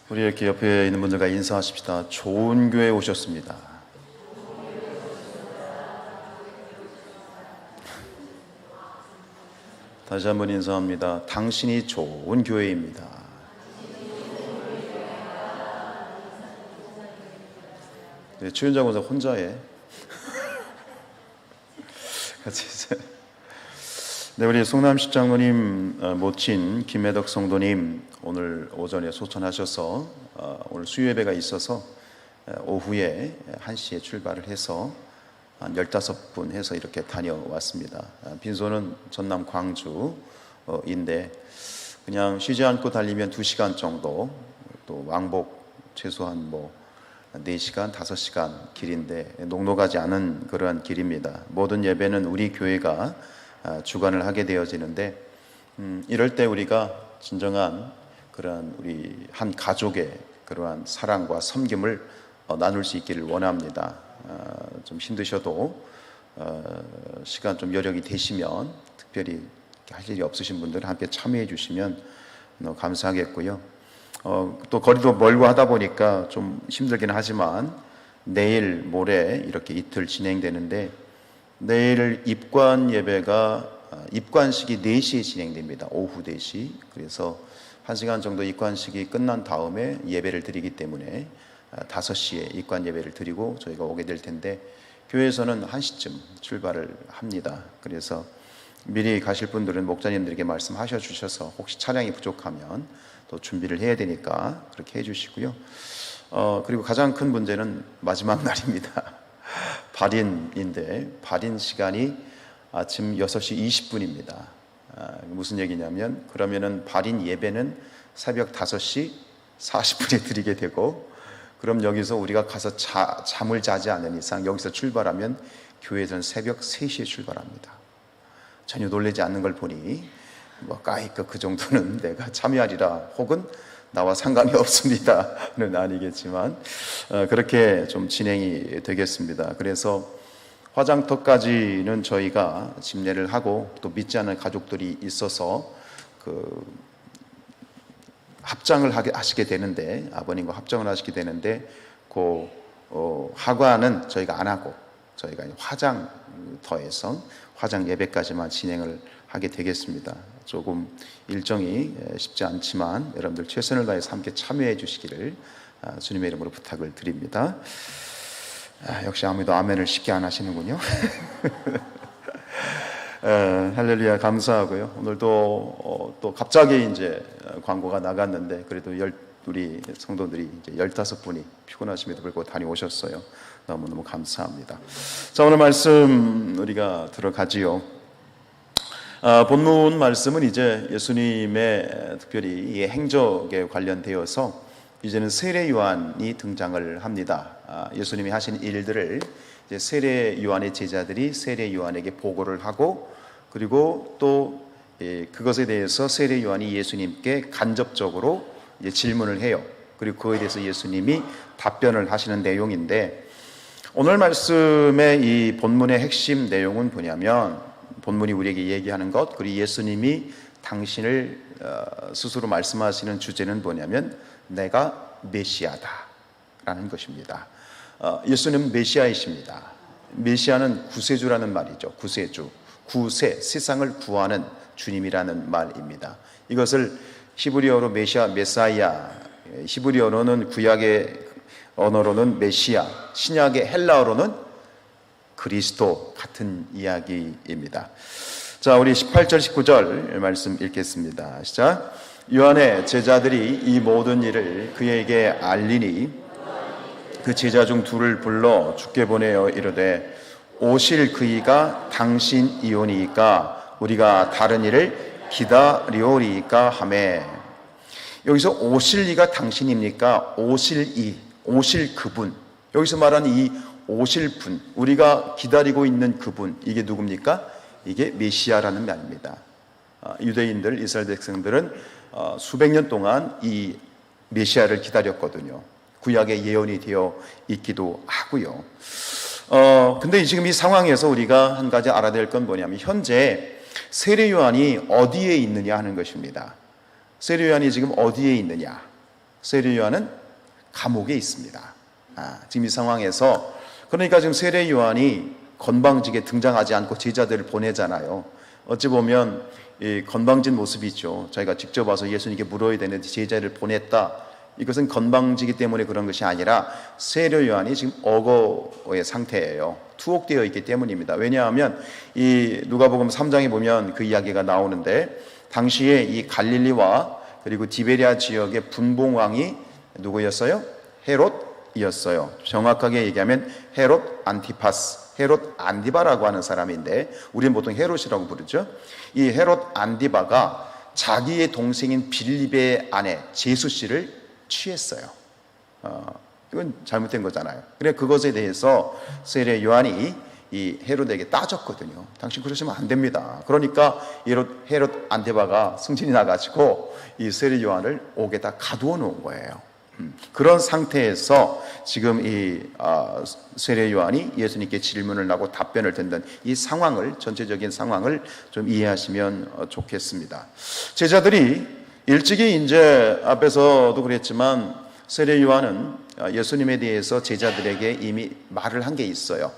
우리 이렇게 옆에 있는 분들과 인사하십시다. 좋은 교회에 오셨습니다. 다시 한번 인사합니다. 당신이 좋은 교회입니다. 네, 최윤장 권사 혼자 해. 같이 있어요. 네, 우리 송남식 장로님 모친 김혜덕 성도님 오늘 오전에 소천하셔서 오늘 수요예배가 있어서 오후에 1시에 출발을 해서 한 15분 해서 이렇게 다녀왔습니다. 빈소는 전남 광주인데 그냥 쉬지 않고 달리면 2시간 정도, 또 왕복 최소한 4시간, 5시간 길인데 녹록하지 않은 그러한 길입니다. 모든 예배는 우리 교회가 주관을 하게 되어지는데 이럴 때 우리가 진정한 그러한 우리 한 가족의 그러한 사랑과 섬김을 나눌 수 있기를 원합니다. 좀 힘드셔도 시간 좀 여력이 되시면 특별히 할 일이 없으신 분들 함께 참여해 주시면 감사하겠고요. 또 거리도 멀고 하다 보니까 좀 힘들긴 하지만 내일 모레 이렇게 이틀 진행되는데 내일 입관 예배가 입관식이 4시에 진행됩니다. 오후 4시. 그래서 1시간 정도 입관식이 끝난 다음에 예배를 드리기 때문에 5시에 입관 예배를 드리고 저희가 오게 될 텐데 교회에서는 1시쯤 출발을 합니다. 그래서 미리 가실 분들은 목자님들에게 말씀하셔 주셔서 혹시 차량이 부족하면 또 준비를 해야 되니까 그렇게 해주시고요. 그리고 가장 큰 문제는 마지막 날입니다. 발인인데 발인 시간이 아침 6시 20분입니다. 무슨 얘기냐면 그러면은 발인 예배는 새벽 5시 40분에 드리게 되고 그럼 여기서 우리가 가서 잠을 자지 않는 이상 여기서 출발하면 교회에서는 새벽 3시에 출발합니다. 전혀 놀라지 않는 걸 보니 까이까 그 정도는 내가 참여하리라 혹은 나와 상관이 없습니다는 아니겠지만 그렇게 좀 진행이 되겠습니다. 그래서 화장터까지는 저희가 집례를 하고 또 믿지 않는 가족들이 있어서 합장을 하시게 되는데 아버님과 합장을 하시게 되는데 하관은 저희가 안 하고 저희가 화장터에서 화장 예배까지만 진행을 하게 되겠습니다. 조금 일정이 쉽지 않지만 여러분들 최선을 다해서 함께 참여해 주시기를 주님의 이름으로 부탁을 드립니다. 역시 아무도 아멘을 쉽게 안 하시는군요. 할렐루야, 감사하고요. 오늘도 또 갑자기 이제 광고가 나갔는데 그래도 우리 성도들이 이제 15분이 피곤하심에도 불구하고 다녀오셨어요. 너무너무 감사합니다. 자, 오늘 말씀 우리가 들어가지요. 본문 말씀은 이제 예수님의 특별히 이 행적에 관련되어서 이제는 세례 요한이 등장을 합니다. 예수님이 하신 일들을 이제 세례 요한의 제자들이 세례 요한에게 보고를 하고 그리고 또 그것에 대해서 세례 요한이 예수님께 간접적으로 이제 질문을 해요. 그리고 그에 대해서 예수님이 답변을 하시는 내용인데 오늘 말씀의 이 본문의 핵심 내용은 뭐냐면 본문이 우리에게 얘기하는 것 그리고 예수님이 당신을 스스로 말씀하시는 주제는 뭐냐면 내가 메시아다라는 것입니다. 예수님은 메시아이십니다. 메시아는 구세주라는 말이죠. 구세주, 세상을 구하는 주님이라는 말입니다. 이것을 히브리어로 메사이아, 히브리어로는 구약의 언어로는 메시아, 신약의 헬라어로는 그리스도 같은 이야기입니다. 자, 우리 18절 19절 말씀 읽겠습니다. 시작. 요한의 제자들이 이 모든 일을 그에게 알리니 그 제자 중 둘을 불러 주께 보내어 이르되 오실 그이가 당신이오니이까 우리가 다른 일을 기다리오리이까 하매. 여기서 오실 이가 당신입니까? 오실 그분, 여기서 말하는 이 오실 분, 우리가 기다리고 있는 그분, 이게 누굽니까? 이게 메시아라는 말입니다. 유대인들, 이스라엘 백성들은 수백 년 동안 이 메시아를 기다렸거든요. 구약의 예언이 되어 있기도 하고요. 근데 지금 이 상황에서 우리가 한 가지 알아야 될 건 뭐냐면 현재 세례 요한이 어디에 있느냐 하는 것입니다. 세례 요한이 지금 어디에 있느냐? 세례 요한은 감옥에 있습니다. 지금 이 상황에서, 그러니까 지금 세례 요한이 건방지게 등장하지 않고 제자들을 보내잖아요. 어찌 보면 이 건방진 모습이죠. 자기가 직접 와서 예수님께 물어야 되는데 제자를 보냈다. 이것은 건방지기 때문에 그런 것이 아니라 세례 요한이 지금 억어의 상태예요. 투옥되어 있기 때문입니다. 왜냐하면 이 누가복음 3장에 보면 그 이야기가 나오는데, 당시에 이 갈릴리와 그리고 디베리아 지역의 분봉왕이 누구였어요? 헤롯이었어요. 정확하게 얘기하면 헤롯 안티파스, 헤롯 안디바라고 하는 사람인데 우리는 보통 헤롯이라고 부르죠. 이 헤롯 안디바가 자기의 동생인 빌립의 아내 제수 씨를 취했어요. 이건 잘못된 거잖아요. 그래 그것에 대해서 세례 요한이 이 헤롯에게 따졌거든요. 당신 그러시면 안 됩니다. 그러니까 헤롯 안디바가 승진이 나가지고 이 세례 요한을 옥에다 가두어 놓은 거예요. 그런 상태에서 지금 이 세례 요한이 예수님께 질문을 하고 답변을 듣는 이 상황을, 전체적인 상황을 좀 이해하시면 좋겠습니다. 제자들이 일찍이 이제 앞에서도 그랬지만 세례 요한은 예수님에 대해서 제자들에게 이미 말을 한 게 있어요.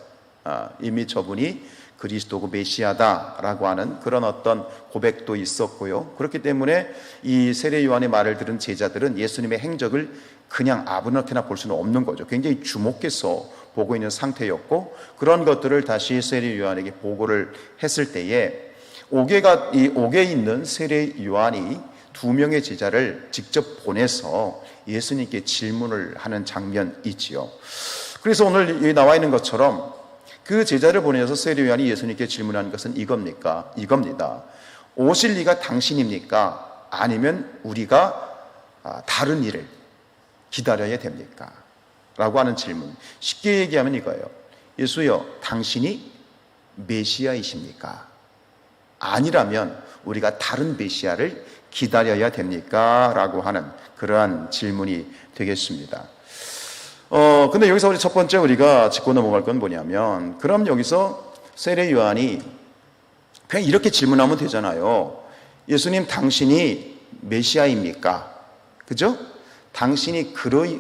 이미 저분이 그리스도고 메시아다라고 하는 그런 어떤 고백도 있었고요. 그렇기 때문에 이 세례 요한의 말을 들은 제자들은 예수님의 행적을 그냥 아무렇게나 볼 수는 없는 거죠. 굉장히 주목해서 보고 있는 상태였고, 그런 것들을 다시 세례 요한에게 보고를 했을 때에 옥에 있는 세례 요한이 2명의 제자를 직접 보내서 예수님께 질문을 하는 장면이지요. 그래서 오늘 여기 나와 있는 것처럼 그 제자를 보내서 세례 요한이 예수님께 질문하는 것은 이겁니까? 이겁니다. 오실 리가 당신입니까? 아니면 우리가 다른 일을 기다려야 됩니까? 라고 하는 질문. 쉽게 얘기하면 이거예요. 예수여, 당신이 메시아이십니까? 아니라면 우리가 다른 메시아를 기다려야 됩니까? 라고 하는 그러한 질문이 되겠습니다. 근데 여기서 우리 첫 번째 우리가 짚고 넘어갈 건 뭐냐면, 그럼 여기서 세례 요한이 그냥 이렇게 질문하면 되잖아요. 예수님, 당신이 메시아입니까? 그죠? 당신이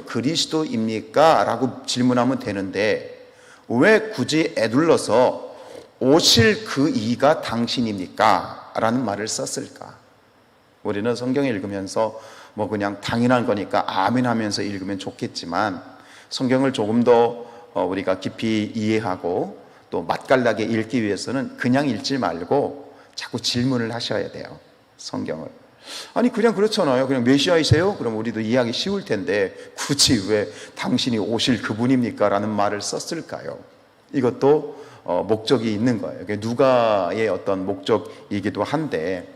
그리스도입니까? 라고 질문하면 되는데 왜 굳이 애둘러서 오실 그 이가 당신입니까? 라는 말을 썼을까? 우리는 성경을 읽으면서 뭐 그냥 당연한 거니까 아멘 하면서 읽으면 좋겠지만, 성경을 조금 더 우리가 깊이 이해하고 또 맛깔나게 읽기 위해서는 그냥 읽지 말고 자꾸 질문을 하셔야 돼요. 성경을. 아니 그냥 그렇잖아요. 그냥 메시아이세요? 그럼 우리도 이해하기 쉬울 텐데 굳이 왜 당신이 오실 그분입니까? 라는 말을 썼을까요? 이것도 목적이 있는 거예요. 누가의 어떤 목적이기도 한데,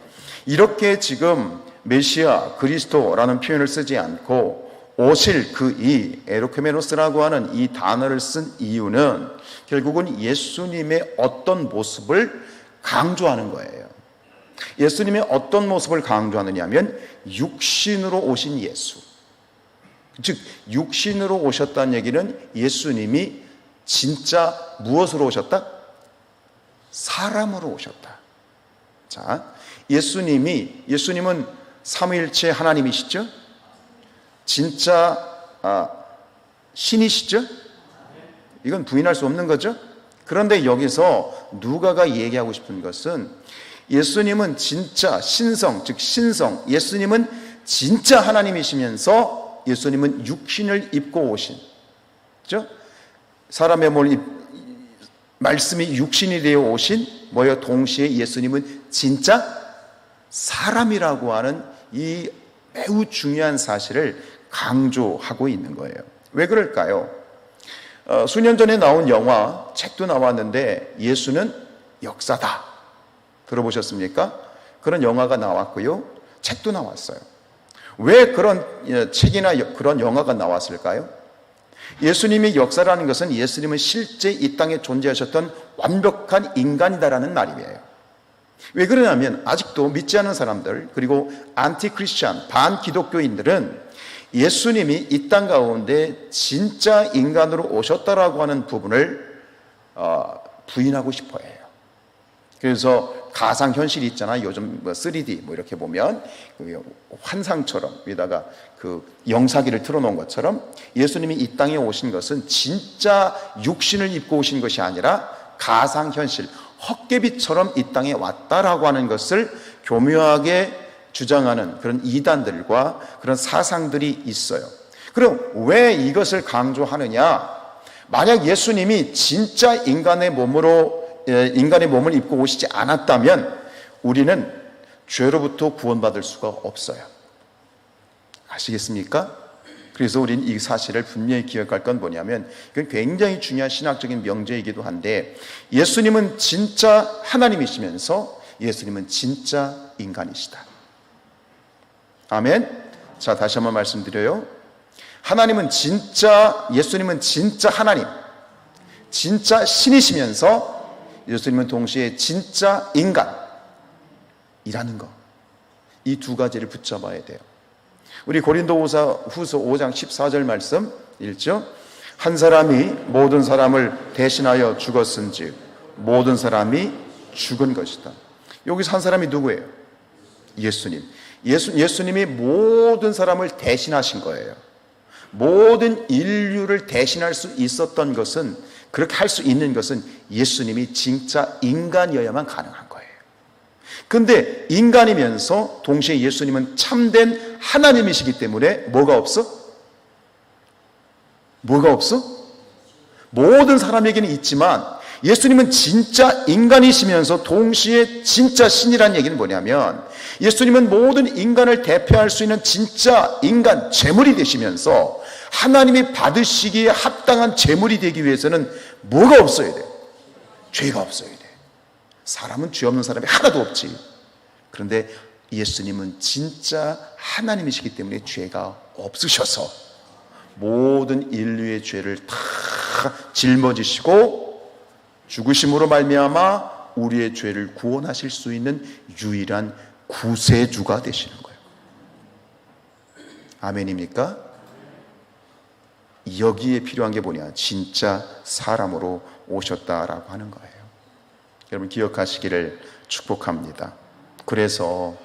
이렇게 지금 메시아, 그리스도라는 표현을 쓰지 않고 오실 그 이, 에로케메노스라고 하는 이 단어를 쓴 이유는 결국은 예수님의 어떤 모습을 강조하는 거예요. 예수님의 어떤 모습을 강조하느냐 하면 육신으로 오신 예수. 즉 육신으로 오셨다는 얘기는 예수님이 진짜 무엇으로 오셨다? 사람으로 오셨다. 자, 예수님은 삼위일체 하나님이시죠? 진짜 신이시죠? 이건 부인할 수 없는 거죠? 그런데 여기서 누가가 얘기하고 싶은 것은 예수님은 진짜 신성, 즉 신성, 예수님은 진짜 하나님이시면서 예수님은 육신을 입고 오신, 그죠? 사람의 말씀이 육신이 되어 오신 뭐요? 동시에 예수님은 진짜 사람이라고 하는 이 매우 중요한 사실을 강조하고 있는 거예요. 왜 그럴까요? 수년 전에 나온 영화, 책도 나왔는데 예수는 역사다. 들어보셨습니까? 그런 영화가 나왔고요. 책도 나왔어요. 왜 그런 책이나 그런 영화가 나왔을까요? 예수님의 역사라는 것은 예수님은 실제 이 땅에 존재하셨던 완벽한 인간이다라는 말이에요. 왜 그러냐면 아직도 믿지 않는 사람들, 그리고 안티크리스찬, 반기독교인들은 예수님이 이 땅 가운데 진짜 인간으로 오셨다라고 하는 부분을 부인하고 싶어 해요. 그래서 가상 현실이 있잖아. 요즘 뭐 3D 뭐 이렇게 보면 환상처럼 위에다가 그 영사기를 틀어놓은 것처럼 예수님이 이 땅에 오신 것은 진짜 육신을 입고 오신 것이 아니라 가상 현실, 헛개비처럼 이 땅에 왔다라고 하는 것을 교묘하게 주장하는 그런 이단들과 그런 사상들이 있어요. 그럼 왜 이것을 강조하느냐? 만약 예수님이 진짜 인간의 몸을 입고 오시지 않았다면 우리는 죄로부터 구원받을 수가 없어요. 아시겠습니까? 그래서 우리는 이 사실을 분명히 기억할 건 뭐냐면, 이건 굉장히 중요한 신학적인 명제이기도 한데, 예수님은 진짜 하나님이시면서 예수님은 진짜 인간이시다. 아멘. 자, 다시 한번 말씀드려요. 예수님은 진짜 하나님, 진짜 신이시면서 예수님은 동시에 진짜 인간이라는 거, 이 두 가지를 붙잡아야 돼요. 우리 고린도후서 5장 14절 말씀 읽죠. 한 사람이 모든 사람을 대신하여 죽었은즉 모든 사람이 죽은 것이다. 여기서 한 사람이 누구예요? 예수님. 예수님이 모든 사람을 대신하신 거예요. 모든 인류를 대신할 수 있었던 것은, 그렇게 할 수 있는 것은 예수님이 진짜 인간이어야만 가능한 거예요. 근데 인간이면서 동시에 예수님은 참된 하나님이시기 때문에 뭐가 없어? 모든 사람에게는 있지만 예수님은 진짜 인간이시면서 동시에 진짜 신이라는 얘기는 뭐냐면, 예수님은 모든 인간을 대표할 수 있는 진짜 인간, 제물이 되시면서 하나님이 받으시기에 합당한 제물이 되기 위해서는 뭐가 없어야 돼요? 죄가 없어야 돼. 사람은 죄 없는 사람이 하나도 없지. 그런데 예수님은 진짜 하나님이시기 때문에 죄가 없으셔서 모든 인류의 죄를 다 짊어지시고 죽으심으로 말미암아 우리의 죄를 구원하실 수 있는 유일한 구세주가 되시는 거예요. 아멘입니까? 여기에 필요한 게 뭐냐? 진짜 사람으로 오셨다라고 하는 거예요. 여러분 기억하시기를 축복합니다. 그래서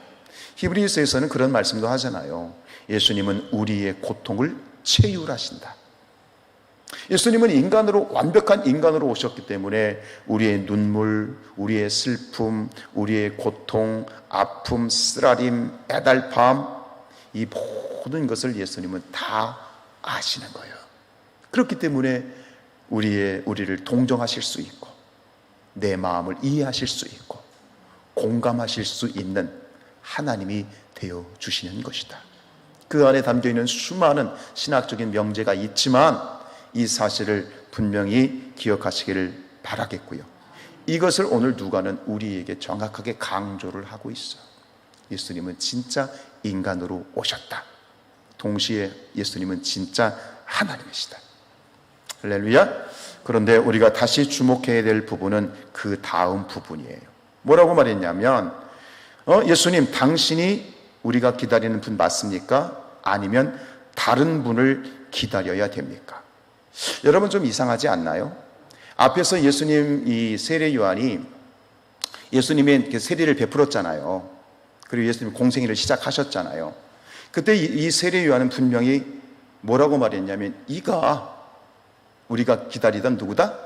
히브리서에서는 그런 말씀도 하잖아요. 예수님은 우리의 고통을 체휼하신다. 예수님은 완벽한 인간으로 오셨기 때문에 우리의 눈물, 우리의 슬픔, 우리의 고통, 아픔, 쓰라림, 애달픔, 이 모든 것을 예수님은 다 아시는 거예요. 그렇기 때문에 우리를 동정하실 수 있고, 내 마음을 이해하실 수 있고, 공감하실 수 있는 하나님이 되어 주시는 것이다. 그 안에 담겨있는 수많은 신학적인 명제가 있지만 이 사실을 분명히 기억하시기를 바라겠고요. 이것을 오늘 누가는 우리에게 정확하게 강조를 하고 있어요. 예수님은 진짜 인간으로 오셨다. 동시에 예수님은 진짜 하나님이시다. 할렐루야. 그런데 우리가 다시 주목해야 될 부분은 그 다음 부분이에요. 뭐라고 말했냐면, 예수님 당신이 우리가 기다리는 분 맞습니까? 아니면 다른 분을 기다려야 됩니까? 여러분 좀 이상하지 않나요? 앞에서 예수님, 이 세례 요한이 예수님의 세례를 베풀었잖아요. 그리고 예수님 공생애를 시작하셨잖아요. 그때 이 세례 요한은 분명히 뭐라고 말했냐면, 이가 우리가 기다리던 누구다?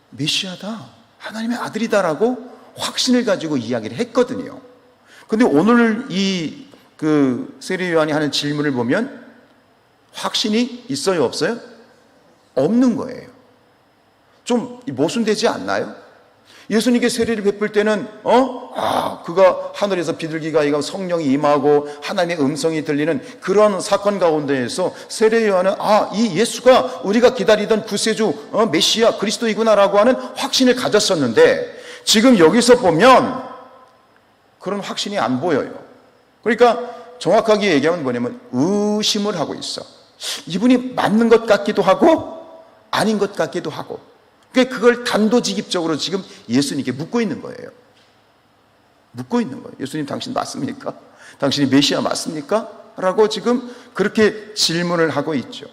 메시아다, 하나님의 아들이다라고 확신을 가지고 이야기를 했거든요. 근데 오늘 세례 요한이 하는 질문을 보면 확신이 있어요, 없어요? 없는 거예요. 좀 모순되지 않나요? 예수님께 세례를 베풀 때는 그가 하늘에서 비둘기가 임하고 성령이 임하고 하나님의 음성이 들리는 그런 사건 가운데에서 세례 요한은 이 예수가 우리가 기다리던 구세주 메시아 그리스도이구나라고 하는 확신을 가졌었는데, 지금 여기서 보면 그런 확신이 안 보여요. 그러니까 정확하게 얘기하면 뭐냐면 의심을 하고 있어. 이분이 맞는 것 같기도 하고 아닌 것 같기도 하고, 그걸 단도직입적으로 지금 예수님께 묻고 있는 거예요. 예수님 당신 맞습니까? 당신이 메시아 맞습니까? 라고 지금 그렇게 질문을 하고 있죠.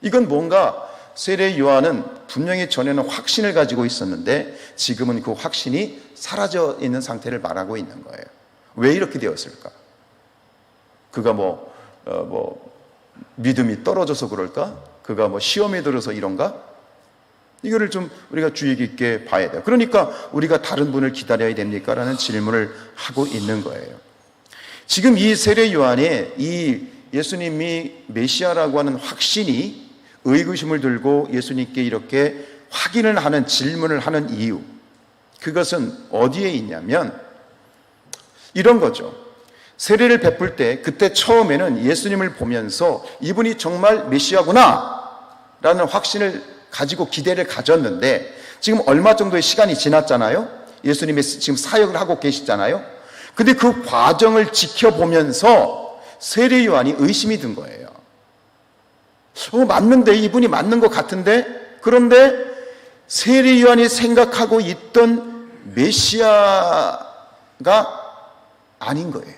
이건 뭔가 세례 요한은 분명히 전에는 확신을 가지고 있었는데 지금은 그 확신이 사라져 있는 상태를 말하고 있는 거예요. 왜 이렇게 되었을까? 그가 믿음이 떨어져서 그럴까? 그가 시험에 들어서 이런가? 이거를 좀 우리가 주의 깊게 봐야 돼요. 그러니까 우리가 다른 분을 기다려야 됩니까? 라는 질문을 하고 있는 거예요. 지금 이 세례 요한의 이 예수님이 메시아라고 하는 확신이 의구심을 들고 예수님께 이렇게 확인을 하는 질문을 하는 이유, 그것은 어디에 있냐면 이런 거죠. 세례를 베풀 때 그때 처음에는 예수님을 보면서 이분이 정말 메시아구나 라는 확신을 가지고 기대를 가졌는데 지금 얼마 정도의 시간이 지났잖아요. 예수님이 지금 사역을 하고 계시잖아요. 근데 그 과정을 지켜보면서 세례 요한이 의심이 든 거예요. 맞는데, 이분이 맞는 것 같은데, 그런데 세례 요한이 생각하고 있던 메시아가 아닌 거예요.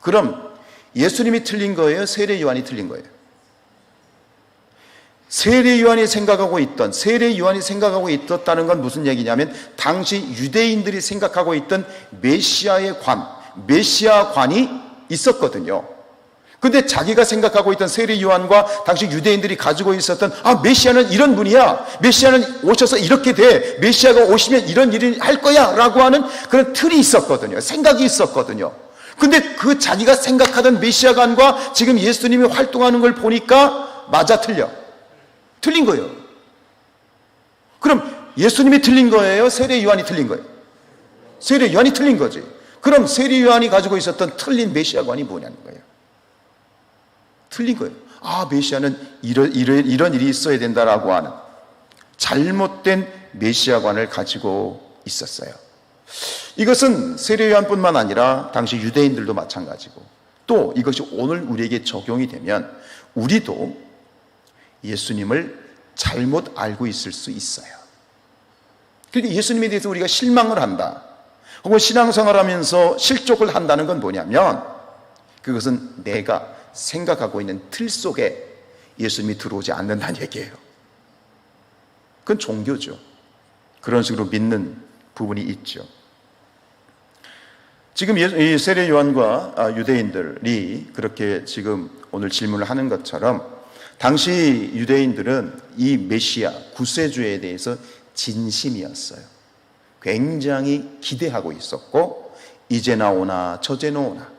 그럼 예수님이 틀린 거예요? 세례 요한이 틀린 거예요? 세례 요한이 생각하고 있었다는 건 무슨 얘기냐면 당시 유대인들이 생각하고 있던 메시아관이 있었거든요. 근데 자기가 생각하고 있던 세례 요한과 당시 유대인들이 가지고 있었던 메시아는 이런 분이야, 메시아는 오셔서 이렇게 돼, 메시아가 오시면 이런 일을 할 거야 라고 하는 그런 틀이 있었거든요. 생각이 있었거든요. 근데 그 자기가 생각하던 메시아관과 지금 예수님이 활동하는 걸 보니까 맞아, 틀린 거예요. 그럼 예수님이 틀린 거예요? 세례 요한이 틀린 거예요? 세례 요한이 틀린 거지. 그럼 세례 요한이 가지고 있었던 틀린 메시아관이 뭐냐는 거예요. 틀린 거예요. 메시아는 이런 일이 있어야 된다라고 하는 잘못된 메시아관을 가지고 있었어요. 이것은 세례 요한뿐만 아니라 당시 유대인들도 마찬가지고, 또 이것이 오늘 우리에게 적용이 되면 우리도 예수님을 잘못 알고 있을 수 있어요. 그러니까 예수님에 대해서 우리가 실망을 한다, 혹은 신앙생활을 하면서 실족을 한다는 건 뭐냐면 그것은 내가 생각하고 있는 틀 속에 예수님이 들어오지 않는다는 얘기예요. 그건 종교죠. 그런 식으로 믿는 부분이 있죠. 지금 이 세례 요한과 유대인들이 그렇게 지금 오늘 질문을 하는 것처럼 당시 유대인들은 이 메시아, 구세주에 대해서 진심이었어요. 굉장히 기대하고 있었고, 이제나 오나 저제나 오나,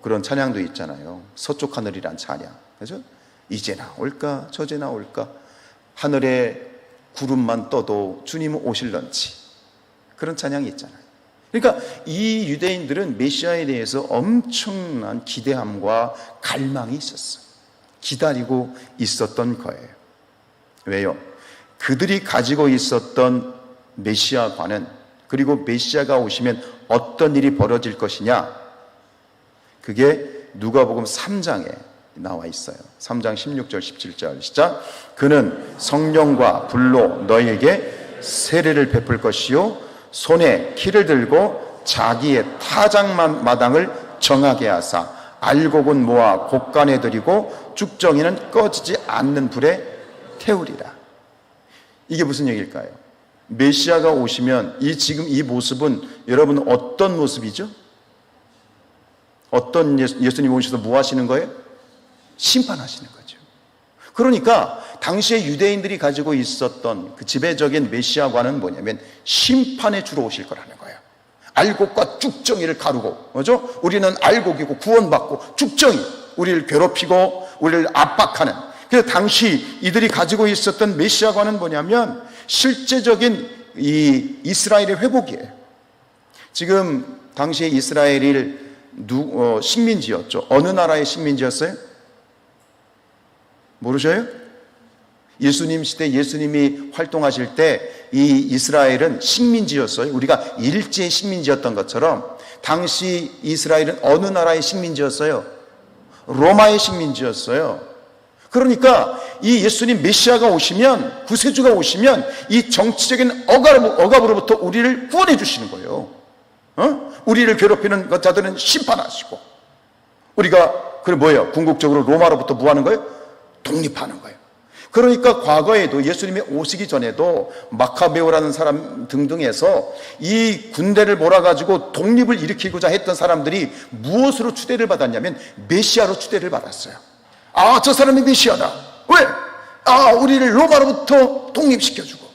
그런 찬양도 있잖아요. 서쪽 하늘이란 찬양, 그죠? 이제나 올까 저제나 올까, 하늘에 구름만 떠도 주님은 오실런지, 그런 찬양이 있잖아요. 그러니까 이 유대인들은 메시아에 대해서 엄청난 기대함과 갈망이 있었어요. 기다리고 있었던 거예요. 왜요? 그들이 가지고 있었던 메시아관은, 그리고 메시아가 오시면 어떤 일이 벌어질 것이냐, 그게 누가복음 3장에 나와 있어요. 3장 16절 17절 시작. 그는 성령과 불로 너희에게 세례를 베풀 것이요 손에 키를 들고 자기의 타작마당을 정하게 하사 알곡은 모아 곡간에 들이고 쭉정이는 꺼지지 않는 불에 태우리라. 이게 무슨 얘기일까요? 메시아가 오시면 지금 이 모습은 여러분 어떤 모습이죠? 어떤 예수님 오셔서 뭐 하시는 거예요? 심판하시는 거죠. 그러니까 당시에 유대인들이 가지고 있었던 그 지배적인 메시아관은 뭐냐면 심판에 주로 오실 거라는 거예요. 알곡과 쭉정이를 가르고, 그죠? 우리는 알곡이고 구원받고, 쭉정이 우리를 괴롭히고 우리를 압박하는, 그래서 당시 이들이 가지고 있었던 메시아관은 뭐냐면 실제적인 이 이스라엘의 회복이에요. 지금 당시에 이스라엘이 식민지였죠. 어느 나라의 식민지였어요? 모르셔요? 예수님 시대 예수님이 활동하실 때 이 이스라엘은 식민지였어요. 우리가 일제 식민지였던 것처럼 당시 이스라엘은 어느 나라의 식민지였어요? 로마의 식민지였어요. 그러니까 이 예수님 메시아가 오시면, 구세주가 오시면 이 정치적인 억압으로부터 우리를 구원해 주시는 거예요. 우리를 괴롭히는 자들은 심판하시고, 우리가 그래 뭐예요? 궁극적으로 로마로부터 뭐 하는 거예요? 독립하는 거예요. 그러니까 과거에도 예수님이 오시기 전에도 마카베오라는 사람 등등해서 이 군대를 몰아가지고 독립을 일으키고자 했던 사람들이 무엇으로 추대를 받았냐면 메시아로 추대를 받았어요. 아, 저 사람이 메시아다. 왜? 아, 우리를 로마로부터 독립시켜주고.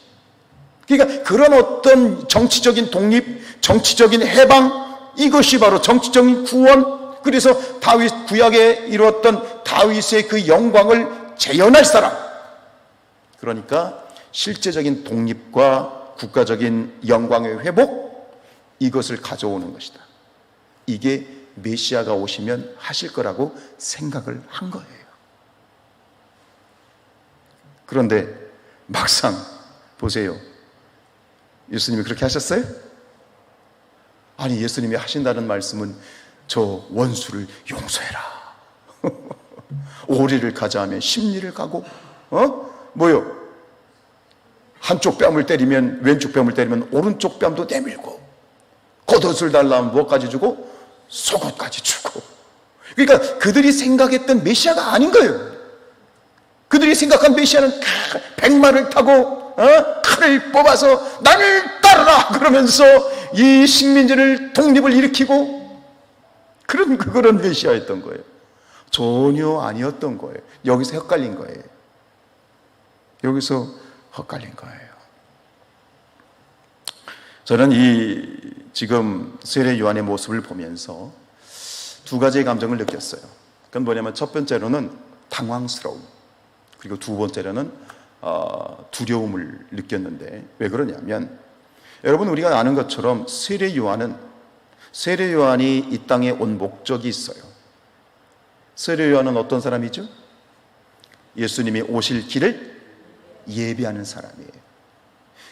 그러니까 그런 어떤 정치적인 독립, 정치적인 해방, 이것이 바로 정치적인 구원. 그래서 다윗 구약에 이루었던 다윗의 그 영광을 재현할 사람. 그러니까 실제적인 독립과 국가적인 영광의 회복, 이것을 가져오는 것이다. 이게 메시아가 오시면 하실 거라고 생각을 한 거예요. 그런데 막상 보세요. 예수님이 그렇게 하셨어요? 아니, 예수님이 하신다는 말씀은 저 원수를 용서해라. 오리를 가자 하면 십리를 가고, 뭐요? 한쪽 뺨을 때리면, 왼쪽 뺨을 때리면 오른쪽 뺨도 내밀고, 겉옷을 달라면 무엇까지 주고? 속옷까지 주고. 그러니까 그들이 생각했던 메시아가 아닌 거예요. 그들이 생각한 메시아는 백마를 타고 칼을 뽑아서 나를 따르라 그러면서 이 식민지를 독립을 일으키고 그런 메시아였던 거예요. 전혀 아니었던 거예요. 여기서 헷갈린 거예요. 여기서 헷갈린 거예요. 저는 이 지금 세례 요한의 모습을 보면서 두 가지의 감정을 느꼈어요. 그건 뭐냐면 첫 번째로는 당황스러움, 그리고 두 번째로는 두려움을 느꼈는데, 왜 그러냐면 여러분, 우리가 아는 것처럼 세례 요한이 이 땅에 온 목적이 있어요. 세례 요한은 어떤 사람이죠? 예수님이 오실 길을 예비하는 사람이에요.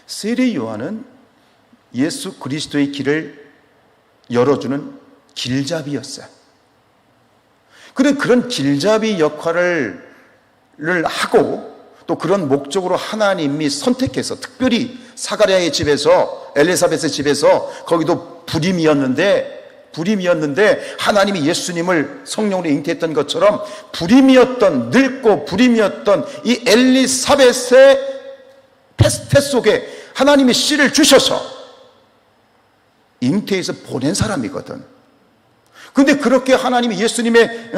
세례 요한은 예수 그리스도의 길을 열어주는 길잡이였어요. 그런 길잡이 역할을 하고, 또 그런 목적으로 하나님이 선택해서 특별히 사가랴의 집에서, 엘리사벳의 집에서, 거기도 불임이었는데 하나님이 예수님을 성령으로 잉태했던 것처럼 늙고 불임이었던 이 엘리사벳의 태스테 속에 하나님이 씨를 주셔서 잉태해서 보낸 사람이거든. 그런데 그렇게 하나님이 예수님의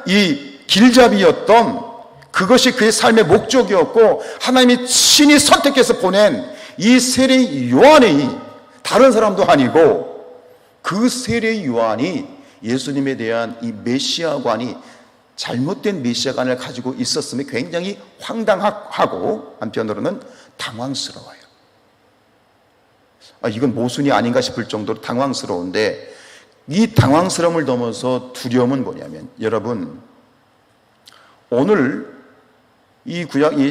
이 길잡이였던, 그것이 그의 삶의 목적이었고 하나님이 친히 선택해서 보낸 이 세례 요한이 다른 사람도 아니고, 그 세례 요한이 예수님에 대한 이 메시아관이 잘못된 메시아관을 가지고 있었음에 굉장히 황당하고 한편으로는 당황스러워요. 이건 모순이 아닌가 싶을 정도로 당황스러운데, 이 당황스러움을 넘어서 두려움은 뭐냐면, 여러분, 오늘 이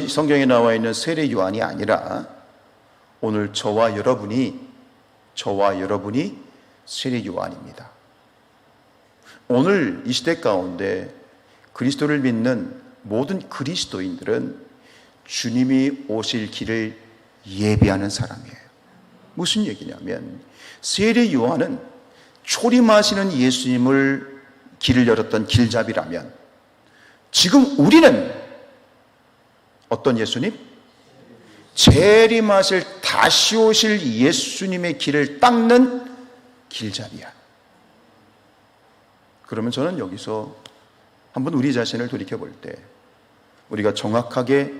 성경에 나와 있는 세례 요한이 아니라 오늘 저와 여러분이 세례 요한입니다. 오늘 이 시대 가운데 그리스도를 믿는 모든 그리스도인들은 주님이 오실 길을 예비하는 사람이에요. 무슨 얘기냐면, 세례 요한은 초림하시는 예수님을 길을 열었던 길잡이라면, 지금 우리는 어떤 예수님? 재림하실 다시 오실 예수님의 길을 닦는 길잡이야. 그러면 저는 여기서 한번 우리 자신을 돌이켜볼 때, 우리가 정확하게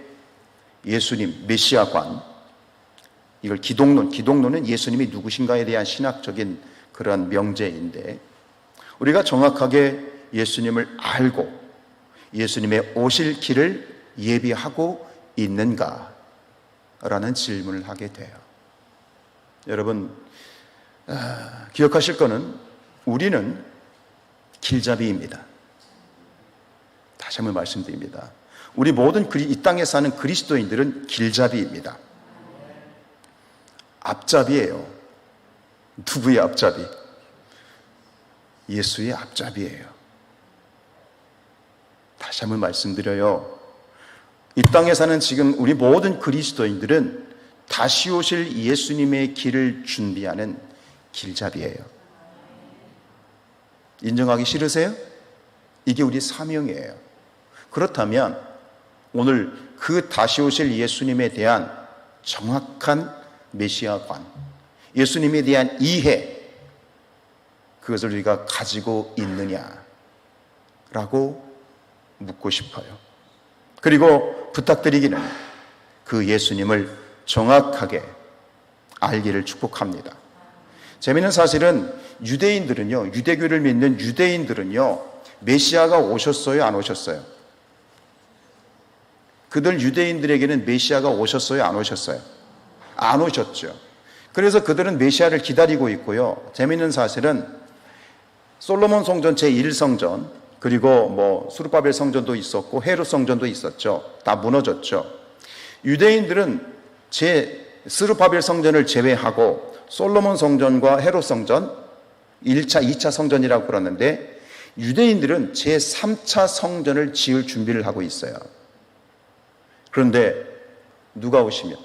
예수님, 메시아관, 이걸 기독론은 예수님이 누구신가에 대한 신학적인 그런 명제인데, 우리가 정확하게 예수님을 알고 예수님의 오실 길을 예비하고 있는가? 라는 질문을 하게 돼요. 여러분, 기억하실 거는 우리는 길잡이입니다. 다시 한번 말씀드립니다. 우리 모든 이 땅에 사는 그리스도인들은 길잡이입니다. 앞잡이에요. 누구의 앞잡이? 예수의 앞잡이에요. 다시 한번 말씀드려요. 이 땅에 사는 지금 우리 모든 그리스도인들은 다시 오실 예수님의 길을 준비하는 길잡이에요. 인정하기 싫으세요? 이게 우리 사명이에요. 그렇다면 오늘 그 다시 오실 예수님에 대한 정확한 메시아관, 예수님에 대한 이해, 그것을 우리가 가지고 있느냐라고 묻고 싶어요. 그리고 부탁드리기는 그 예수님을 정확하게 알기를 축복합니다. 재미있는 사실은 유대인들은요, 유대교를 믿는 유대인들은요, 메시아가 오셨어요, 안 오셨어요? 그들 유대인들에게는 메시아가 오셨어요, 안 오셨어요? 안 오셨죠. 그래서 그들은 메시아를 기다리고 있고요. 재미있는 사실은 솔로몬 성전 제1성전, 그리고 수르바벨 성전도 있었고 헤롯 성전도 있었죠. 다 무너졌죠. 유대인들은 스르바벨 성전을 제외하고 솔로몬 성전과 헤롯 성전, 1차, 2차 성전이라고 그러는데, 유대인들은 제3차 성전을 지을 준비를 하고 있어요. 그런데 누가 오시면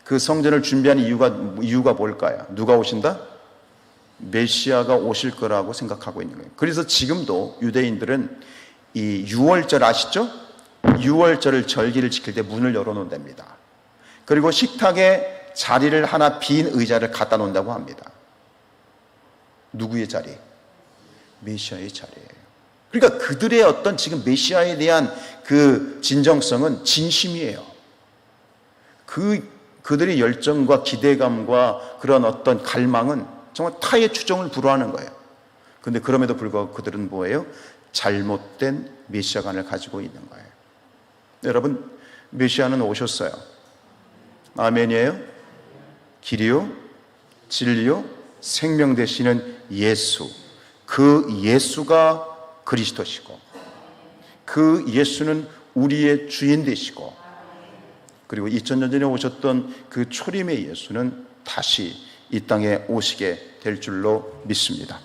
그 성전을 준비하는 이유가 뭘까요? 누가 오신다? 메시아가 오실 거라고 생각하고 있는 거예요. 그래서 지금도 유대인들은 이 유월절 아시죠? 유월절을 절기를 지킬 때 문을 열어놓는답니다. 그리고 식탁에 자리를 하나 빈 의자를 갖다 놓는다고 합니다. 누구의 자리? 메시아의 자리예요. 그러니까 그들의 어떤 지금 메시아에 대한 그 진정성은 진심이에요. 그들의 열정과 기대감과 그런 어떤 갈망은 정말 타의 추종을 불허하는 거예요. 그런데 그럼에도 불구하고 그들은 뭐예요? 잘못된 메시아관을 가지고 있는 거예요. 여러분, 메시아는 오셨어요. 아멘이에요? 길이요, 진리요, 생명 되시는 예수, 그 예수가 그리스도시고, 그 예수는 우리의 주인 되시고, 그리고 2000년 전에 오셨던 그 초림의 예수는 다시 이 땅에 오시게 될 줄로 믿습니다.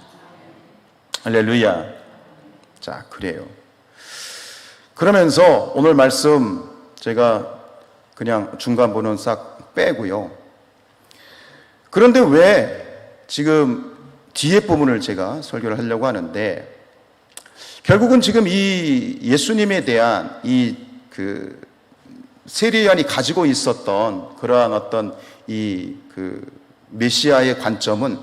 할렐루야. 자, 그래요. 그러면서 오늘 말씀 제가 그냥 중간 부분 싹 빼고요. 그런데 왜 지금 뒤에 부분을 제가 설교를 하려고 하는데, 결국은 지금 이 예수님에 대한 그 세례 요한이 가지고 있었던 그러한 어떤 메시아의 관점은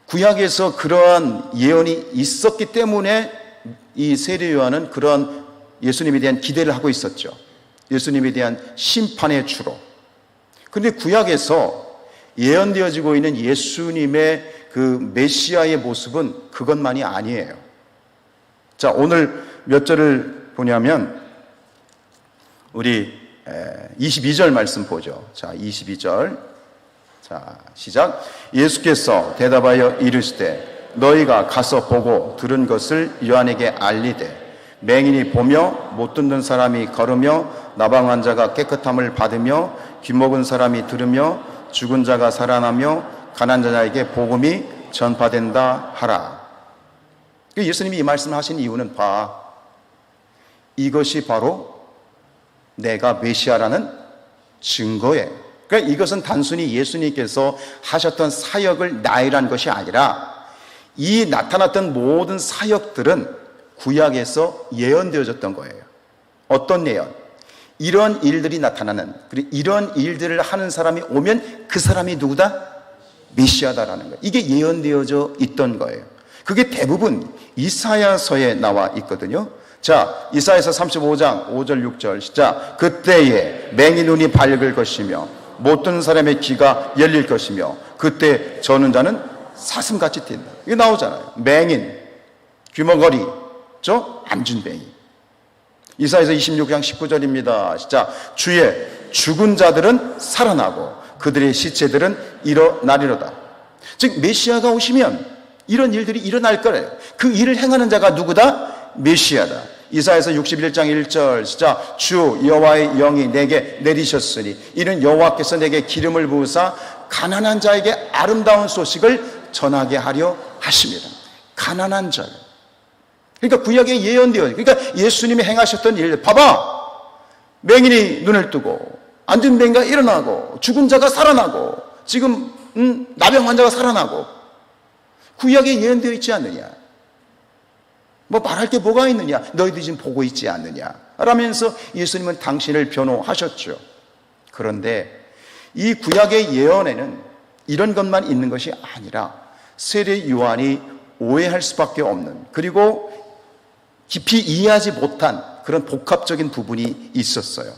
구약에서 그러한 예언이 있었기 때문에 이 세례 요한은 그러한 예수님에 대한 기대를 하고 있었죠. 예수님에 대한 심판의 주로. 그런데 구약에서 예언되어지고 있는 예수님의 그 메시아의 모습은 그것만이 아니에요. 자, 오늘 몇 절을 보냐면 우리 22절 말씀 보죠. 자, 22절. 자, 시작. 예수께서 대답하여 이르시되 너희가 가서 보고 들은 것을 요한에게 알리되 맹인이 보며 못 듣는 사람이 걸으며 나방 환자가 깨끗함을 받으며 귀먹은 사람이 들으며 죽은 자가 살아나며 가난한 자에게 복음이 전파된다 하라. 예수님이 이 말씀을 하신 이유는 이것이 바로 내가 메시아라는 증거예요. 그러니까 이것은 단순히 예수님께서 하셨던 사역을 나열한 것이 아니라 이 나타났던 모든 사역들은 구약에서 예언되어졌던 거예요. 어떤 예언? 이런 일들이 나타나는, 그리고 이런 일들을 하는 사람이 오면 그 사람이 누구다? 메시아다라는 거예요. 이게 예언되어져 있던 거예요. 그게 대부분 이사야서에 나와 있거든요. 자, 이사야서 35장 5절 6절 시작. 그때에 맹인 눈이 밝을 것이며 못 듣는 사람의 귀가 열릴 것이며 그때 저는 자는 사슴같이 뛴다. 이게 나오잖아요. 맹인, 귀머거리, 안진뱅이. 이사야서 26장 19절입니다. 시작. 주의 죽은 자들은 살아나고 그들의 시체들은 일어나리로다. 즉 메시아가 오시면 이런 일들이 일어날 거예요. 그 일을 행하는 자가 누구다? 메시아다. 이사야서 61장 1절 시작. 주 여호와의 영이 내게 내리셨으니 이는 여호와께서 내게 기름을 부으사 가난한 자에게 아름다운 소식을 전하게 하려 하십니다. 가난한 자. 그러니까 구약에 예언되어, 그러니까 예수님이 행하셨던 일, 봐봐, 맹인이 눈을 뜨고 앉은 뱅이가 일어나고 죽은 자가 살아나고 지금 나병 환자가 살아나고, 지금 나병 환자가 살아나고, 구약에 예언되어 있지 않느냐. 2 사무엘상 17장 1절 시작. 주의 여호와의 영이 내게 내리셨으니 이는 여호와께서 내게 기름을 부으사 가난한 자에게 아름다운 소식을 전하게 하려 하십니다. 가난한 자. 그러니까 구약에 예언되어 있지 않느냐. 뭐 말할 게 뭐가 있느냐? 너희들이 지금 보고 있지 않느냐? 라면서 예수님은 당신을 변호하셨죠. 그런데 이 구약의 예언에는 이런 것만 있는 것이 아니라 세례 요한이 오해할 수밖에 없는, 그리고 깊이 이해하지 못한 그런 복합적인 부분이 있었어요.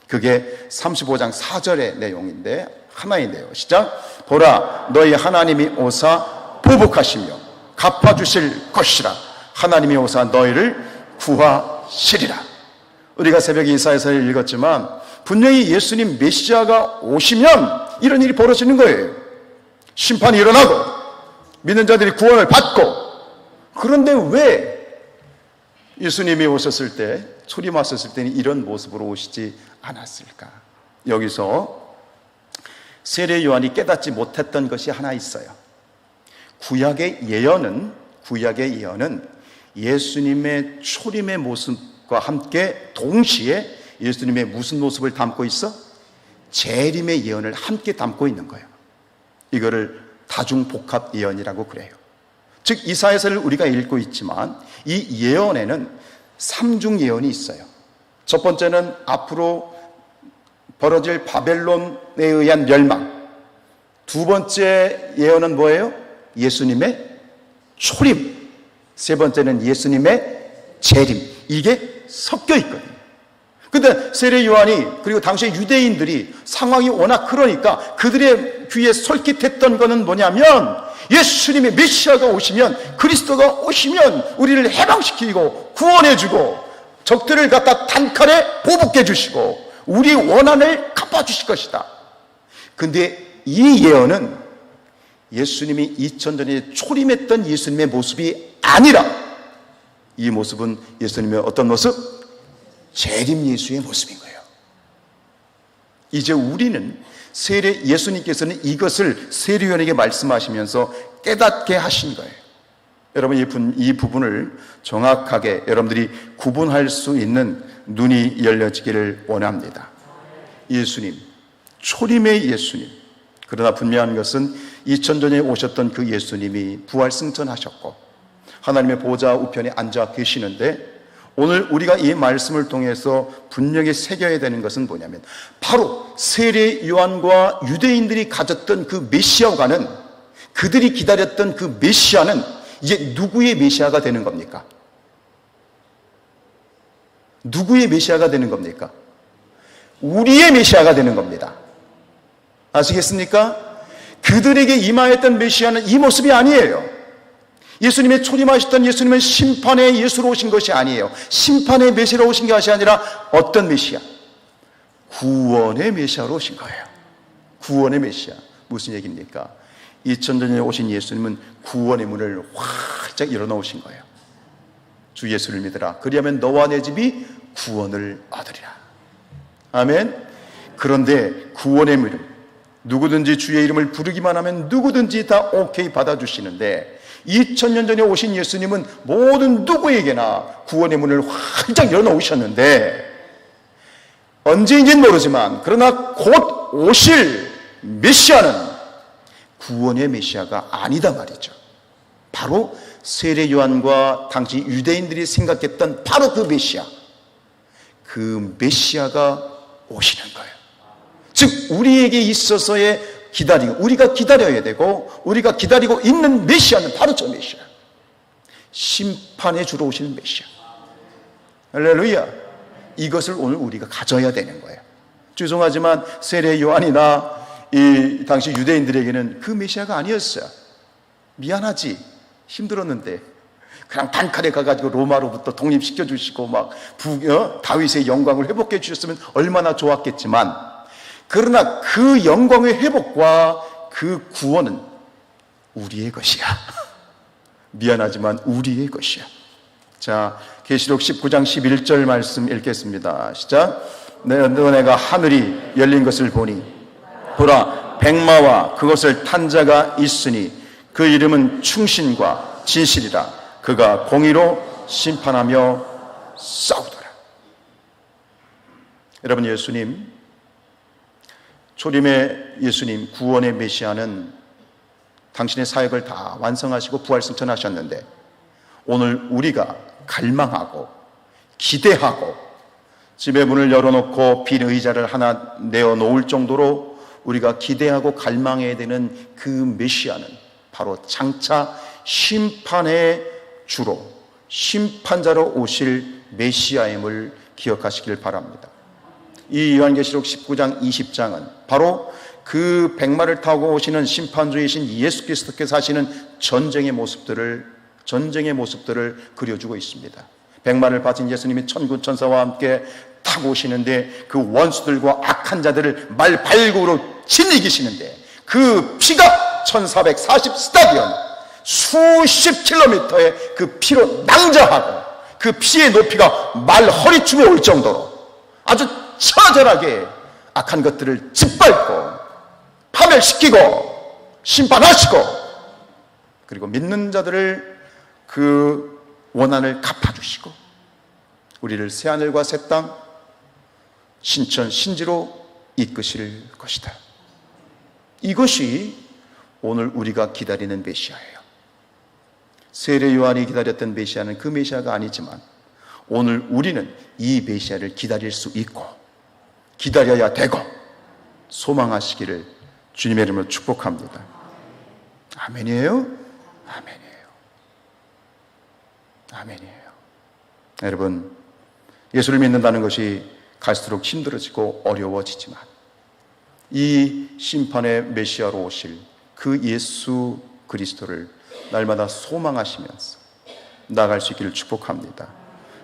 그게 35장 4절의 내용인데 하나인데요. 시작. 보라, 너희 하나님이 오사 보복하시며 갚아주실 것이라. 하나님이 오사 너희를 구하시리라. 우리가 새벽에 이사야서를 읽었지만 분명히 예수님 메시아가 오시면 이런 일이 벌어지는 거예요. 심판이 일어나고 믿는 자들이 구원을 받고. 그런데 왜 예수님이 오셨을 때, 초림하셨을 때는 이런 모습으로 오시지 않았을까? 여기서 세례 요한이 깨닫지 못했던 것이 하나 있어요. 구약의 예언은 예수님의 초림의 모습과 함께 동시에 예수님의 무슨 모습을 담고 있어? 재림의 예언을 함께 담고 있는 거예요. 이거를 다중복합 예언이라고 그래요. 즉 이사야서를 우리가 읽고 있지만 이 예언에는 삼중 예언이 있어요. 첫 번째는 앞으로 벌어질 바벨론에 의한 멸망. 두 번째 예언은 뭐예요? 예수님의 초림. 세 번째는 예수님의 재림. 이게 섞여 있거든요. 근데 세례 요한이, 그리고 당시의 유대인들이 상황이 워낙 그러니까 그들의 귀에 솔깃했던 거는 뭐냐면 예수님의 메시아가 오시면, 그리스도가 오시면 우리를 해방시키고 구원해주고 적들을 갖다 단칼에 보복해 주시고 우리 원한을 갚아주실 것이다. 근데 이 예언은 예수님이 2000년 전에 초림했던 예수님의 모습이 아니라, 이 모습은 예수님의 어떤 모습? 재림 예수의 모습인 거예요. 이제 우리는 예수님께서는 이것을 세례 요한에게 말씀하시면서 깨닫게 하신 거예요. 여러분 이 부분을 정확하게 여러분들이 구분할 수 있는 눈이 열려지기를 원합니다. 예수님, 초림의 예수님. 그러나 분명한 것은 2000전에 오셨던 그 예수님이 부활승천하셨고 하나님의 보좌 우편에 앉아 계시는데, 오늘 우리가 이 말씀을 통해서 분명히 새겨야 되는 것은 뭐냐면 바로 세례 요한과 유대인들이 가졌던 그 메시아와는, 그들이 기다렸던 그 메시아는 이제 누구의 메시아가 되는 겁니까? 누구의 메시아가 되는 겁니까? 우리의 메시아가 되는 겁니다. 아시겠습니까? 그들에게 임하였던 메시아는 이 모습이 아니에요. 예수님의 초림하셨던 예수님은 심판의 예수로 오신 것이 아니에요. 심판의 메시아로 오신 것이 아니라 어떤 메시아? 구원의 메시아로 오신 거예요. 구원의 메시아. 무슨 얘기입니까? 2000년 전에 오신 예수님은 구원의 문을 활짝 열어놓으신 거예요. 주 예수를 믿으라. 그리하면 너와 내 집이 구원을 얻으리라. 아멘. 그런데 구원의 문, 누구든지 주의 이름을 부르기만 하면 누구든지 다 오케이 받아주시는데, 2000년 전에 오신 예수님은 모든 누구에게나 구원의 문을 활짝 열어놓으셨는데, 언제인지는 모르지만 그러나 곧 오실 메시아는 구원의 메시아가 아니다 말이죠. 바로 세례 요한과 당시 유대인들이 생각했던 바로 그 메시아, 그 메시아가 오시는 거예요. 즉 우리에게 있어서의 기다리고, 우리가 기다려야 되고 우리가 기다리고 있는 메시아는 바로 저 메시아, 심판의 주로 오시는 메시아. 할렐루야. 이것을 오늘 우리가 가져야 되는 거예요. 죄송하지만 세례 요한이나 이 당시 유대인들에게는 그 메시아가 아니었어요. 미안하지, 힘들었는데 그냥 단칼에 가가지고 로마로부터 독립시켜 주시고 막 다윗의 영광을 회복해 주셨으면 얼마나 좋았겠지만, 그러나 그 영광의 회복과 그 구원은 우리의 것이야. 미안하지만 우리의 것이야. 자, 계시록 19장 11절 말씀 읽겠습니다. 시작. 내가 하늘이 열린 것을 보니 보라, 백마와 그것을 탄 자가 있으니 그 이름은 충신과 진실이라. 그가 공의로 심판하며 싸우더라. 여러분, 예수님, 초림의 예수님, 구원의 메시아는 당신의 사역을 다 완성하시고 부활승천하셨는데, 오늘 우리가 갈망하고 기대하고 집에 문을 열어놓고 빈 의자를 하나 내어놓을 정도로 우리가 기대하고 갈망해야 되는 그 메시아는 바로 장차 심판의 주로 심판자로 오실 메시아임을 기억하시길 바랍니다. 이 요한계시록 19장 20장은 바로 그 백마를 타고 오시는 심판주이신 예수 그리스도께서 하시는 전쟁의 모습들을 그려주고 있습니다. 백마를 받은 예수님이 천군 천사와 함께 타고 오시는데 그 원수들과 악한 자들을 말발굽으로 진이기시는데 그 피가 1440 스타디온 수십 킬로미터의 그 피로 낭자하고 그 피의 높이가 말 허리춤에 올 정도로 아주 처절하게 악한 것들을 짓밟고 파멸시키고 심판하시고 그리고 믿는 자들을 그 원한을 갚아주시고 우리를 새하늘과 새 땅 신천 신지로 이끄실 것이다. 이것이 오늘 우리가 기다리는 메시아예요. 세례 요한이 기다렸던 메시아는 그 메시아가 아니지만 오늘 우리는 이 메시아를 기다릴 수 있고 기다려야 되고 소망하시기를 주님의 이름으로 축복합니다. 아멘이에요? 아멘이에요. 아멘이에요. 여러분, 예수를 믿는다는 것이 갈수록 힘들어지고 어려워지지만 이 심판의 메시아로 오실 그 예수 그리스도를 날마다 소망하시면서 나아갈 수 있기를 축복합니다.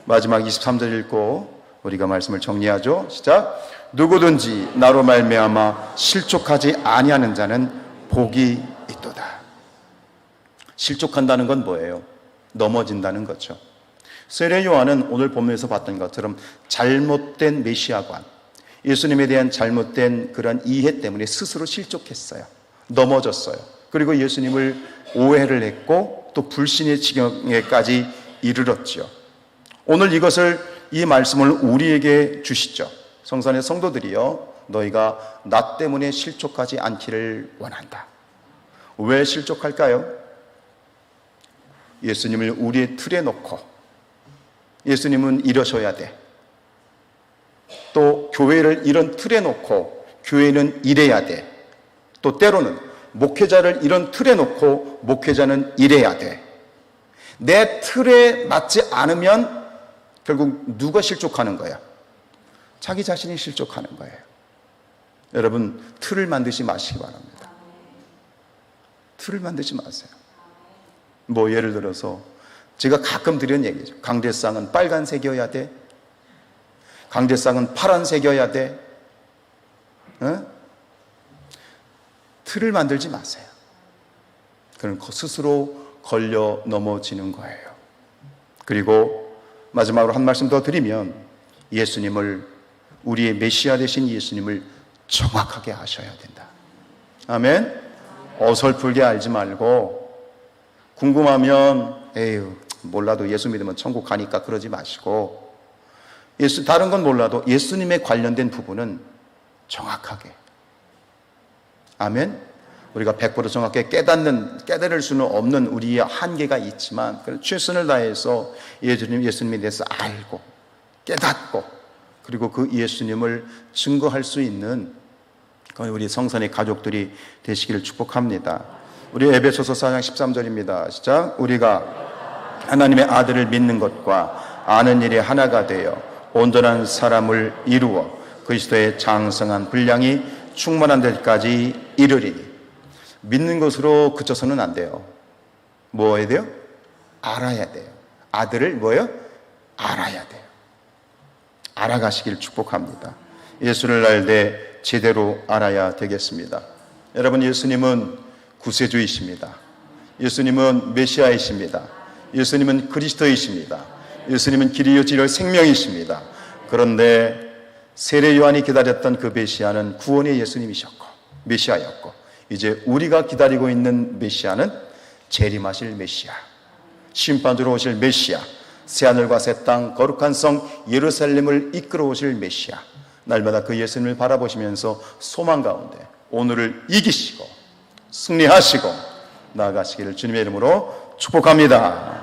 마지막 23절 읽고 우리가 말씀을 정리하죠. 시작. 누구든지 나로 말미암아 실족하지 아니하는 자는 복이 있도다. 실족한다는 건 뭐예요? 넘어진다는 거죠. 세례 요한은 오늘 본문에서 봤던 것처럼 잘못된 메시아관, 예수님에 대한 잘못된 그런 이해 때문에 스스로 실족했어요. 넘어졌어요. 그리고 예수님을 오해를 했고 또 불신의 지경에까지 이르렀죠. 오늘 이 말씀을 우리에게 주시죠. 성산의 성도들이여, 너희가 나 때문에 실족하지 않기를 원한다. 왜 실족할까요? 예수님을 우리의 틀에 놓고 예수님은 이러셔야 돼. 또 교회를 이런 틀에 놓고 교회는 이래야 돼. 또 때로는 목회자를 이런 틀에 놓고 목회자는 이래야 돼. 내 틀에 맞지 않으면 결국 누가 실족하는 거야? 자기 자신이 실족하는 거예요. 여러분, 틀을 만드지 마시기 바랍니다. 틀을 만들지 마세요. 뭐 예를 들어서 제가 가끔 드리는 얘기죠. 강대상은 빨간색이어야 돼. 강대상은 파란색이어야 돼. 틀을 만들지 마세요. 그럼 스스로 걸려 넘어지는 거예요. 그리고 마지막으로 한 말씀 더 드리면 예수님을, 우리의 메시아 되신 예수님을 정확하게 아셔야 된다. 아멘. 어설프게 알지 말고 궁금하면 에휴 몰라도 예수 믿으면 천국 가니까 그러지 마시고, 다른 건 몰라도 예수님에 관련된 부분은 정확하게, 아멘. 우리가 100% 정확하게 깨달을 수는 없는 우리의 한계가 있지만 최선을 다해서 예수님에 대해서 알고 깨닫고 그리고 그 예수님을 증거할 수 있는 우리 성산의 가족들이 되시기를 축복합니다. 우리 에베소서 4장 13절입니다. 시작. 우리가 하나님의 아들을 믿는 것과 아는 일이 하나가 되어 온전한 사람을 이루어 그리스도의 장성한 분량이 충만한 데까지 이르리니. 믿는 것으로 그쳐서는 안 돼요. 뭐 해야 돼요? 알아야 돼요. 아들을 뭐예요? 알아야 돼요. 알아가시길 축복합니다. 예수를 알 때 제대로 알아야 되겠습니다. 여러분, 예수님은 구세주이십니다. 예수님은 메시아이십니다. 예수님은 그리스도이십니다. 예수님은 길이요 진리요 생명이십니다. 그런데 세례 요한이 기다렸던 그 메시아는 구원의 예수님이셨고 메시아였고, 이제 우리가 기다리고 있는 메시아는 재림하실 메시아, 심판주로 오실 메시아, 새하늘과 새 땅 거룩한 성 예루살렘을 이끌어 오실 메시아, 날마다 그 예수님을 바라보시면서 소망 가운데 오늘을 이기시고 승리하시고 나아가시기를 주님의 이름으로 축복합니다.